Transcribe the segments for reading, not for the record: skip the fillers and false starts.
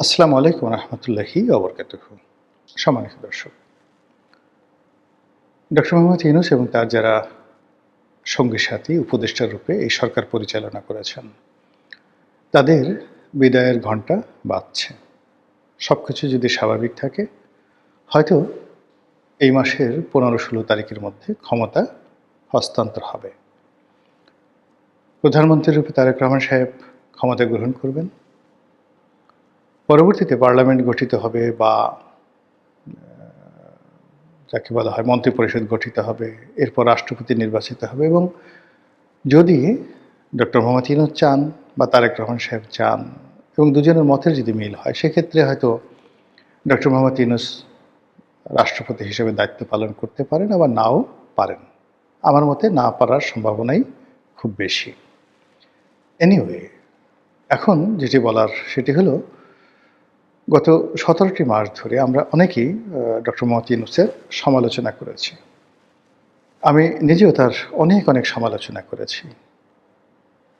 আসসালামু আলাইকুম রহমতুল্লাহি ওবরকাতুহু। সম্মানিত দর্শক, ডক্টর মোহাম্মদ ইউনূস এবং তার যারা সঙ্গী সাথী উপদেষ্টা রূপে এই সরকার পরিচালনা করেছেন, তাদের বিদায়ের ঘণ্টা বাজছে। সব কিছু যদি স্বাভাবিক থাকে, হয়তো এই মাসের 15-16 তারিখের মধ্যে ক্ষমতা হস্তান্তর হবে। প্রধানমন্ত্রী রূপে তারেক রহমান সাহেব ক্ষমতা গ্রহণ করবেন। পরবর্তীতে পার্লামেন্ট গঠিত হবে বা যাকে বলা হয় মন্ত্রিপরিষদ গঠিত হবে, এরপর রাষ্ট্রপতি নির্বাচিত হবে এবং যদি ডক্টর মোহাম্মদ ইউনূস চান বা তারেক রহমান সাহেব চান এবং দুজনের মতের যদি মিল হয়, সেক্ষেত্রে হয়তো ডক্টর মোহাম্মদ ইউনূস রাষ্ট্রপতি হিসেবে দায়িত্ব পালন করতে পারেন, আবার নাও পারেন। আমার মতে না পারার সম্ভাবনাই খুব বেশি। এনিওয়ে, এখন যেটি বলার সেটি হলো, গত 17টি মাস ধরে আমরা অনেকেই ডক্টর মোহাম্মদ ইউনূসের সমালোচনা করেছি। আমি নিজেও তার অনেক সমালোচনা করেছি।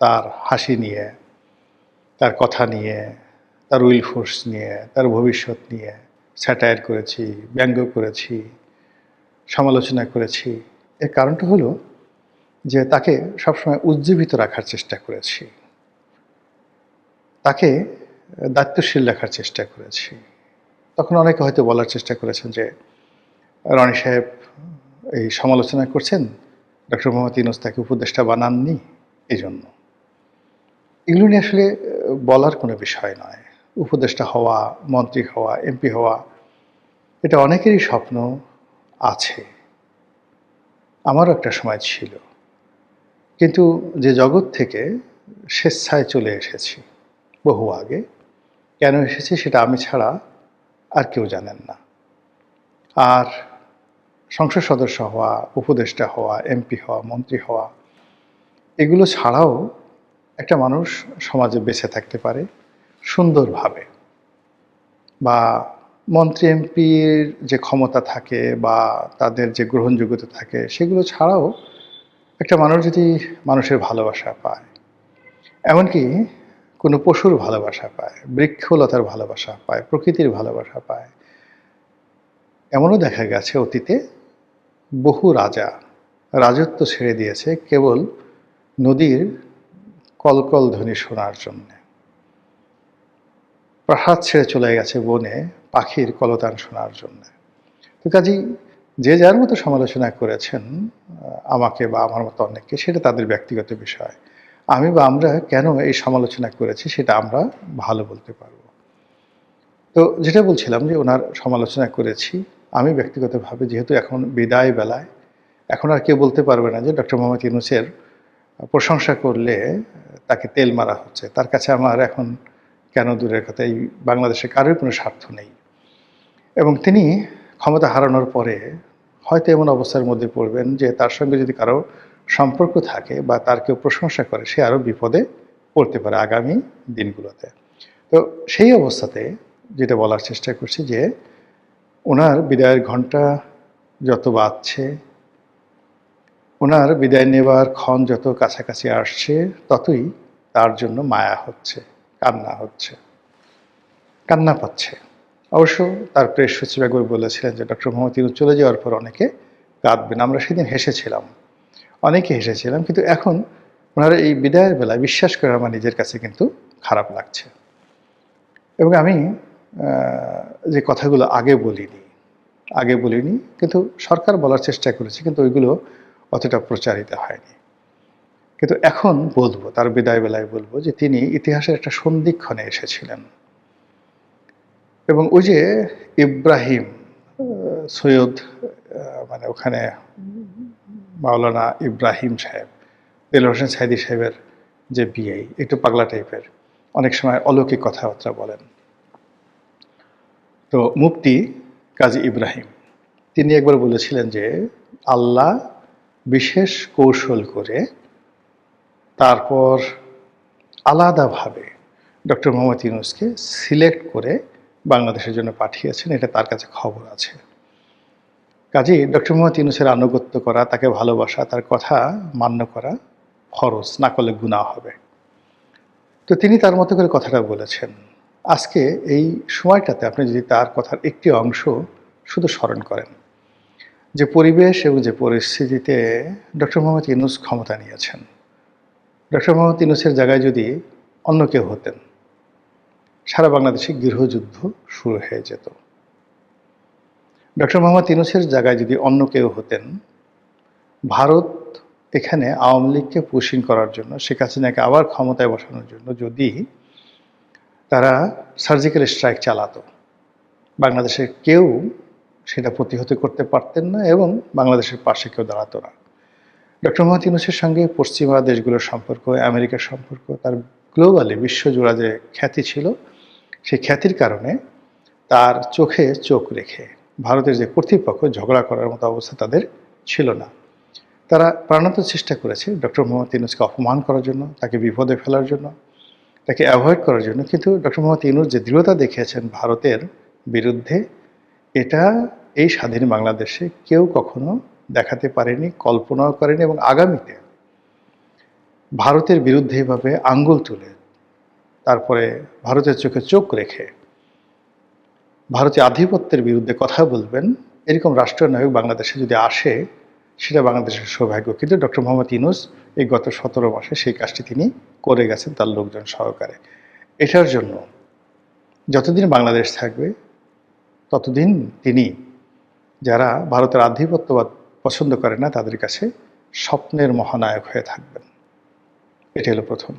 তার হাসি নিয়ে, তার কথা নিয়ে, তার উইল ফোর্স নিয়ে, তার ভবিষ্যৎ নিয়ে স্যাটায়ার করেছি, ব্যঙ্গ করেছি, সমালোচনা করেছি। এর কারণটা হলো যে তাকে সবসময় উজ্জীবিত রাখার চেষ্টা করেছি, তাকে দায়িত্বশীল রাখার চেষ্টা করেছি। তখন অনেকে হয়তো বলার চেষ্টা করেছেন যে রনি সাহেব এই সমালোচনা করছেন, ডক্টর মোহাম্মদ ইউনূস তাকে উপদেষ্টা বানাননি, এই জন্য। এগুলো নিয়ে আসলে বলার কোনো বিষয় নয়। উপদেষ্টা হওয়া, মন্ত্রী হওয়া, এমপি হওয়া, এটা অনেকেরই স্বপ্ন আছে। আমারও একটা সময় ছিল, কিন্তু যে জগৎ থেকে স্বেচ্ছায় চলে এসেছি বহু আগে, কেন এসেছি সেটা আমি ছাড়া আর কেউ জানেন না। আর সংসদ সদস্য হওয়া, উপদেষ্টা হওয়া, এমপি হওয়া, মন্ত্রী হওয়া, এগুলো ছাড়াও একটা মানুষ সমাজে বেঁচে থাকতে পারে সুন্দরভাবে, বা মন্ত্রী এমপির যে ক্ষমতা থাকে বা তাদের যে গ্রহণযোগ্যতা থাকে, সেগুলো ছাড়াও একটা মানুষ যদি মানুষের ভালোবাসা পায়, এমনকি কোনো পশুর ভালোবাসা পায়, বৃক্ষলতার ভালোবাসা পায়, প্রকৃতির ভালোবাসা পায়, এমনও দেখা গেছে অতীতে বহু রাজা রাজত্ব ছেড়ে দিয়েছে কেবল নদীর কলকল ধ্বনি শোনার জন্যে। প্রাসাদ ছেড়ে চলে গেছে বনে পাখির কলতান শোনার জন্য। তো কাজেই যে যার মতো সমালোচনা করেছেন আমাকে বা আমার মতো অনেককে, সেটা তাদের ব্যক্তিগত বিষয়। আমি বা আমরা কেন এই সমালোচনা করেছি সেটা আমরা ভালো বলতে পারবো। তো যেটা বলছিলাম যে ওনার সমালোচনা করেছি আমি ব্যক্তিগতভাবে, যেহেতু এখন বিদায় বেলায়, এখন আর কেউ বলতে পারবে না যে ডক্টর মোহাম্মদ ইউনূসের প্রশংসা করলে তাকে তেল মারা হচ্ছে। তার কাছে আমার এখন কেন দূরের কথা, এই বাংলাদেশে কারোর কোনো স্বার্থ নেই। এবং তিনি ক্ষমতা হারানোর পরে হয়তো এমন অবস্থার মধ্যে পড়বেন যে তার সঙ্গে যদি কারো সম্পর্ক থাকে বা তার কেউ প্রশংসা করে, সে আরও বিপদে পড়তে পারে আগামী দিনগুলোতে। তো সেই অবস্থাতে যেটা বলার চেষ্টা করছি যে ওনার বিদায়ের ঘণ্টা যত বাজছে, ওনার বিদায় নেবার ক্ষণ যত কাছাকাছি আসছে, ততই তার জন্য মায়া হচ্ছে, কান্না হচ্ছে, কান্না পাচ্ছে। অবশ্য তার প্রেস সচিব একবার বলেছিলেন যে ডক্টর মোহাম্মদ ইউনূস চলে যাওয়ার পর অনেকে কাঁদবেন। আমরা সেদিন হেসেছিলাম, অনেকে হেসেছিলাম, কিন্তু এখন ওনার এই বিদায়ের বেলায় বিশ্বাস করে আমার নিজের কাছে কিন্তু খারাপ লাগছে। এবং আমি যে কথাগুলো আগে বলিনি, কিন্তু সরকার বলার চেষ্টা করেছে, কিন্তু ওইগুলো অতটা প্রচারিত হয়নি। কিন্তু এখন বলবো, তার বিদায় বেলায় বলবো যে তিনি ইতিহাসের একটা সন্ধিক্ষণে এসেছিলেন। এবং ওই যে ইব্রাহিম সৈয়দ, মানে ওখানে মাওলানা ইব্রাহিম সাহেব, দেলোয়ার হোসেন সাইদি সাহেবের যে বিয়ে, একটু পাগলা টাইপের, অনেক সময় অলৌকিক কথাবার্তা বলেন। তো মুফতি কাজী ইব্রাহিম, তিনি একবার বলেছিলেন যে আল্লাহ বিশেষ কৌশল করে তারপর আলাদাভাবে ডক্টর মোহাম্মদ ইউনূসকে সিলেক্ট করে বাংলাদেশের জন্য পাঠিয়েছেন, এটা তার কাছে খবর আছে। কাজেই ডক্টর মোহাম্মদ ইউনূসের আনুগত্য করা, তাকে ভালোবাসা, তার কথা মান্য করা ফরজ, না করলে গুনাহ হবে। তো তিনি তার মতো করে কথাটা বলেছেন। আজকে এই সময়টাতে আপনি যদি তার কথার একটি অংশ শুধু স্মরণ করেন, যে পরিবেশ এবং যে পরিস্থিতিতে ডক্টর মোহাম্মদ ইউনূস ক্ষমতা নিয়েছেন, ডক্টর মোহাম্মদ ইউনূসের জায়গায় যদি অন্য কেউ হতেন, সারা বাংলাদেশে গৃহযুদ্ধ শুরু হয়ে যেত। ডক্টর মোহাম্মদ ইউনূসের জায়গায় যদি অন্য কেউ হতেন, ভারত এখানে আওয়ামী লীগকে পুশিং করার জন্য, শেখ হাসিনাকে আবার ক্ষমতায় বসানোর জন্য যদি তারা সার্জিক্যাল স্ট্রাইক চালাতো, বাংলাদেশের কেউ সেটা প্রতিহত করতে পারতেন না এবং বাংলাদেশের পাশে কেউ দাঁড়াতো না। ডক্টর মোহাম্মদ ইউনূসের সঙ্গে পশ্চিমা দেশগুলোর সম্পর্ক, আমেরিকার সম্পর্ক, তার গ্লোবালি বিশ্বজোড়া যে খ্যাতি ছিল, সেই খ্যাতির কারণে তার চোখে চোখ রেখে ভারতের যে কর্তৃপক্ষ ঝগড়া করার মতো অবস্থা তাদের ছিল না। তারা প্রাণান্ত চেষ্টা করেছে ডক্টর মোহাম্মদ ইউনূসকে অপমান করার জন্য, তাকে বিপদে ফেলার জন্য, তাকে অ্যাভয়েড করার জন্য। কিন্তু ডক্টর মোহাম্মদ ইউনূস যে দৃঢ়তা দেখিয়েছেন ভারতের বিরুদ্ধে, এটা এই স্বাধীন বাংলাদেশে কেউ কখনো দেখাতে পারেনি, কল্পনাও করেনি। এবং আগামীতে ভারতের বিরুদ্ধে এভাবে আঙ্গুল তুলে, তারপরে ভারতের চোখে চোখ রেখে ভারতীয় আধিপত্যের বিরুদ্ধে কথা বলবেন, এরকম রাষ্ট্রনায়ক বাংলাদেশে যদি আসে, সেটা বাংলাদেশের সৌভাগ্য। কিন্তু ডক্টর মোহাম্মদ ইউনূস এই গত 17 মাসে সেই কাজটি তিনি করে গেছেন তার লোকজন সহকারে। এটার জন্য যতদিন বাংলাদেশ থাকবে ততদিন তিনি, যারা ভারতের আধিপত্যবাদ পছন্দ করে না, তাদের কাছে স্বপ্নের মহানায়ক হয়ে থাকবেন। এটা হলো প্রথম।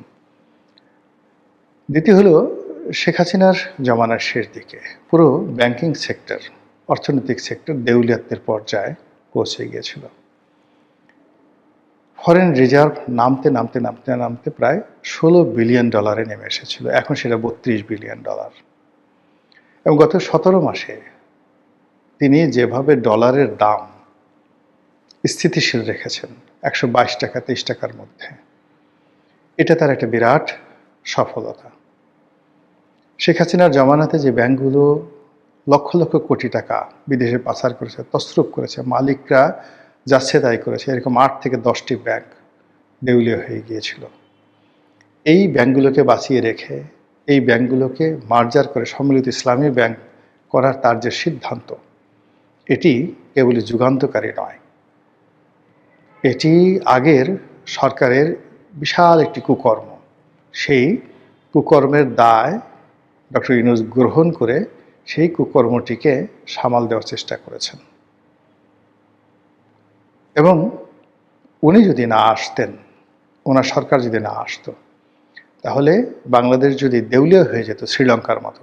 দ্বিতীয় হলো, শেখ হাসিনার জমানার শেষ দিকে পুরো ব্যাংকিং সেক্টর, অর্থনৈতিক সেক্টর দেউলিয়াত্বের পর্যায়ে পৌঁছে গিয়েছিল। ফরেন রিজার্ভ নামতে নামতে নামতে নামতে প্রায় $16 বিলিয়ন নেমে এসেছিল। এখন সেটা $32 বিলিয়ন। এবং গত 17 মাসে তিনি যেভাবে ডলারের দাম স্থিতিশীল রেখেছেন 122 টাকা 23 টাকার মধ্যে, এটা তার একটা বিরাট সফলতা। শেখ হাসিনার জমানাতে যে ব্যাংকগুলো লক্ষ লক্ষ কোটি টাকা বিদেশে পাচার করেছে, তছরূপ করেছে, মালিকরা যাচ্ছে তাই করেছে, এরকম 8 থেকে 10টি ব্যাংক দেউলিয়া হয়ে গিয়েছিল। এই ব্যাংকগুলোকে বাঁচিয়ে রেখে, এই ব্যাংকগুলোকে মার্জার করে সম্মিলিত ইসলামী ব্যাংক করার তার যে সিদ্ধান্ত, এটি কেবলই যুগান্তকারী নয়, এটি আগের সরকারের বিশাল একটি কুকর্ম। সেই কুকর্মের দায় ডক্টর ইউনূস গ্রহণ করে সেই কুকর্মটিকে সামাল দেওয়ার চেষ্টা করেছেন। এবং উনি যদি না আসতেন, ওনার সরকার যদি না আসতো, তাহলে বাংলাদেশ যদি দেউলিয়া হয়ে যেত শ্রীলঙ্কার মতো,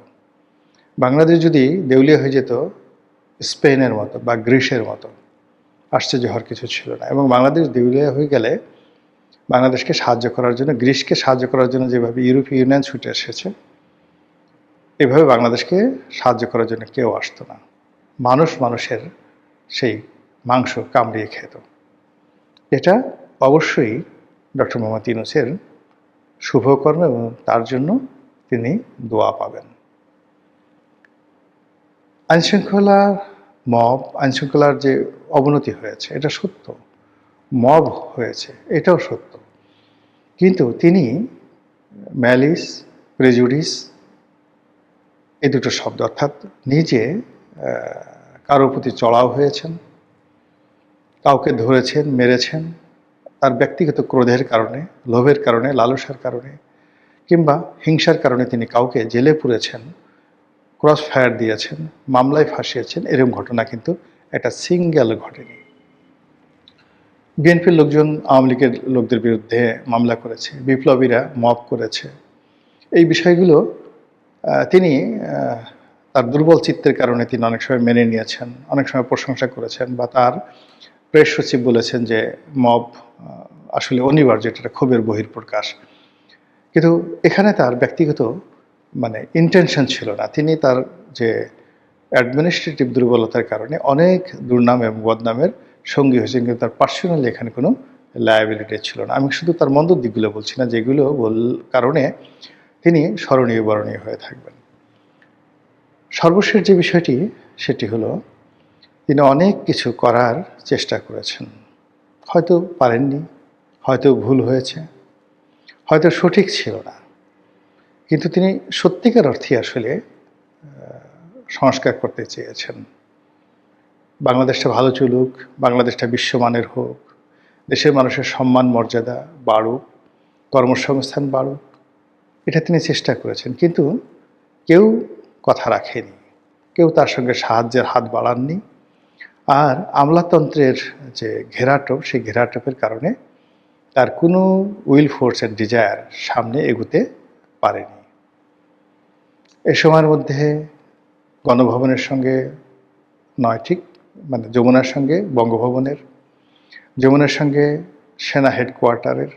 বাংলাদেশ যদি দেউলিয়া হয়ে যেত স্পেনের মতো বা গ্রিসের মতো, আশ্চর্য হওয়ার কিছু ছিল না। এবং বাংলাদেশ দেউলিয়া হয়ে গেলে বাংলাদেশকে সাহায্য করার জন্য, গ্রিসকে সাহায্য করার জন্য যেভাবে ইউরোপীয় ইউনিয়ন ছুটে এসেছে, এভাবে বাংলাদেশকে সাহায্য করার জন্য কেউ আসতো না। মানুষ মানুষের সেই মাংস কামড়িয়ে খেত। এটা অবশ্যই ডক্টর মোহাম্মদ ইউনূসের শুভকর্ম এবং তার জন্য তিনি দোয়া পাবেন। আইনশৃঙ্খলার যে অবনতি হয়েছে এটা সত্য, মব হয়েছে এটাও সত্য, কিন্তু তিনি ম্যালিস, প্রেজুডিস, এই দুটো শব্দ, অর্থাৎ নিজে কারোর প্রতি চড়াও হয়েছেন, কাউকে ধরেছেন, মেরেছেন, তার ব্যক্তিগত ক্রোধের কারণে, লোভের কারণে, লালসার কারণে কিংবা হিংসার কারণে তিনি কাউকে জেলে পুরেছেন, ক্রস ফায়ার দিয়েছেন, মামলায় ফাঁসিয়েছেন, এরকম ঘটনা কিন্তু একটা সিঙ্গেল ঘটেনি। বিএনপির লোকজন আওয়ামী লীগের লোকদের বিরুদ্ধে মামলা করেছে, বিপ্লবীরা মব করেছে। এই বিষয়গুলো তিনি তার দুর্বল চিত্তের কারণে তিনি অনেক সময় মেনে নিয়েছেন, অনেক সময় প্রশংসা করেছেন, বা তার প্রেস সচিব বলেছেন যে মব আসলে অনিবার্য, এটা ক্ষোভের বহিঃপ্রকাশ। কিন্তু এখানে তার ব্যক্তিগত ইন্টেনশন ছিল না। তিনি তার যে অ্যাডমিনিস্ট্রেটিভ দুর্বলতার কারণে অনেক দুর্নাম এবং বদনামের সঙ্গী হয়েছেন, কিন্তু তার পার্সোনালি এখানে কোনো লায়াবিলিটি ছিল না। আমি শুধু তার মন্দ দিকগুলো বলছি না, যেগুলো কারণে তিনি স্মরণীয় বরণীয় হয়ে থাকবেন। সর্বশেষ যে বিষয়টি, সেটি হলো তিনি অনেক কিছু করার চেষ্টা করেছেন, হয়তো পারেননি, হয়তো ভুল হয়েছে, হয়তো সঠিক ছিল না, কিন্তু তিনি সত্যিকার অর্থে আসলে সংস্কার করতে চেয়েছেন। বাংলাদেশটা ভালো চলুক, বাংলাদেশটা বিশ্বমানের হোক, দেশের মানুষের সম্মান মর্যাদা বাড়ুক, কর্মসংস্থান বাড়ুক, এটা তিনি চেষ্টা করেছেন। কিন্তু কেউ কথা রাখেনি, কেউ তার সঙ্গে সাহায্যের হাত বাড়াননি। আর আমলাতন্ত্রের যে ঘেরাটোপ, সেই ঘেরাটোপের কারণে তার কোনো উইল ফোর্স অ্যান্ড ডিজায়ার সামনে এগুতে পারেনি। এ সময়ের মধ্যে গণভবনের সঙ্গে নয় ঠিক, মানে যমুনার সঙ্গে বঙ্গভবনের, যমুনার সঙ্গে সেনা হেডকোয়ার্টারের,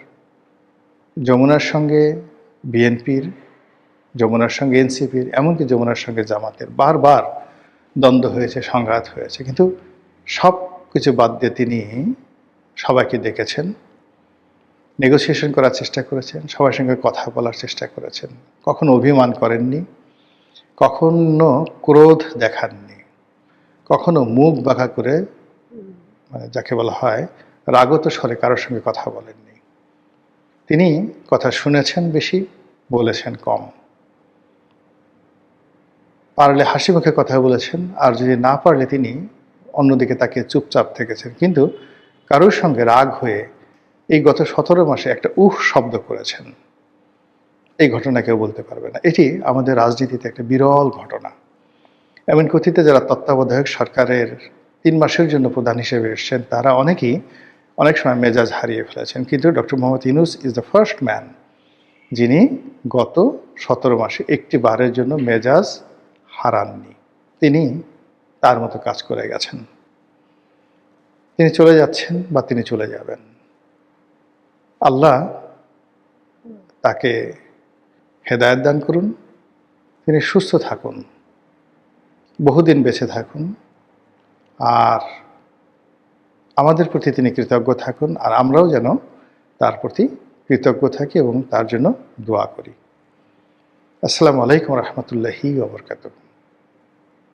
যমুনার সঙ্গে বিএনপির, যমুনার সঙ্গে এনসিপির, এমনকি যমুনার সঙ্গে জামাতের বারবার দ্বন্দ্ব হয়েছে, সংঘাত হয়েছে। কিন্তু সব কিছু বাদ দিয়ে তিনি সবাইকে ডেকেছেন, নেগোসিয়েশন করার চেষ্টা করেছেন, সবার সঙ্গে কথা বলার চেষ্টা করেছেন। কখনো অভিমান করেননি, কখনো ক্রোধ দেখাননি, কখনো মুখ বাঁকা করে, মানে যাকে বলা হয় রাগত স্বরে কারোর সঙ্গে কথা বলেননি। তিনি কথা শুনেছেন বেশি, বলেছেন কম। পারলে হাসি মুখে কথা বলেছেন, আর যদি না পারলে তিনি অন্যদিকে তাকে চুপচাপ থেকেছেন। কিন্তু কারোর সঙ্গে রাগ হয়ে এই গত 17 মাসে একটা শব্দ করেছেন, এই ঘটনা কেউ বলতে পারবে না। এটি আমাদের রাজনীতিতে একটা বিরল ঘটনা। এমন কথিত যারা তত্ত্বাবধায়ক সরকারের 3 মাসের জন্য প্রধান হিসেবে এসছেন, তারা অনেকেই অনেক সময় মেজাজ হারিয়ে ফেলেছেন। কিন্তু doctor Mohammad Yunus is the first man যিনি গত 17 মাসে একটি বারের জন্য মেজাজ হারাননি। তিনি তার মতো কাজ করে গেছেন। তিনি চলে যাচ্ছেন বা তিনি চলে যাবেন। আল্লাহ তাকে হেদায়েত দান করুন, তিনি সুস্থ থাকুন, বহুদিন বেঁচে থাকুন, আর আমাদের প্রতি তিনি কৃতজ্ঞ থাকুন, আর আমরাও যেন তার প্রতি কৃতজ্ঞ থাকি এবং তার জন্য দোয়া করি। আসসালামু আলাইকুম রহমতুল্লাহি ওয়া বারাকাতুহু।